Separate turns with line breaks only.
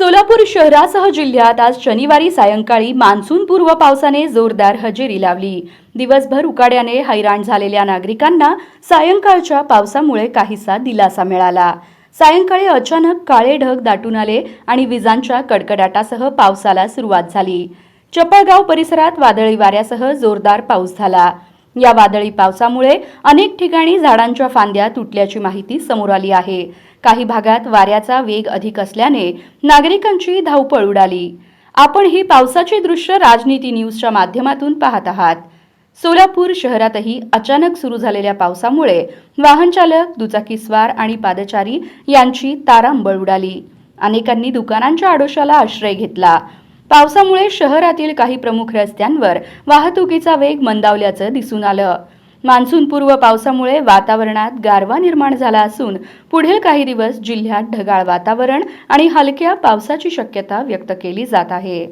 सोलापूर शहरासह जिल्ह्यात आज शनिवारी सायंकाळी मान्सूनपूर्व पावसाने जोरदार हजेरी लावली। दिवसभर उकाड्याने हैराण झालेल्या नागरिकांना सायंकाळच्या पावसामुळे काहीसा दिलासा मिळाला। सायंकाळी अचानक काळे ढग दाटून आले आणि विजांच्या कडकडाटासह पावसाला सुरुवात झाली। चपळगाव परिसरात वादळी वाऱ्यासह जोरदार पाऊस झाला। या वादळी पावसामुळे अनेक ठिकाणी झाडांच्या फांद्या तुटल्याची माहिती समोर आली आहे। काही भागात वाऱ्याचा वेग अधिक असल्याने नागरिकांची धावपळ उडाली। आपण ही पावसाची दृश्य राजनीती न्यूजच्या माध्यमातून पाहत आहात। सोलापूर शहरातही अचानक सुरू झालेल्या पावसामुळे वाहन चालक, दुचाकीस्वार आणि पादचारी यांची तारांबळ उडाली। अनेकांनी दुकानांच्या आडोशाला आश्रय घेतला। पावसामुळे शहरातील काही प्रमुख रस्त्यांवर वाहतुकीचा वेग मंदावल्याचं दिसून आलं। मान्सूनपूर्व पावसामुळे वातावरणात गारवा निर्माण झाला असून पुढील काही दिवस जिल्ह्यात ढगाळ वातावरण आणि हलक्या पावसाची शक्यता व्यक्त केली जात आहे।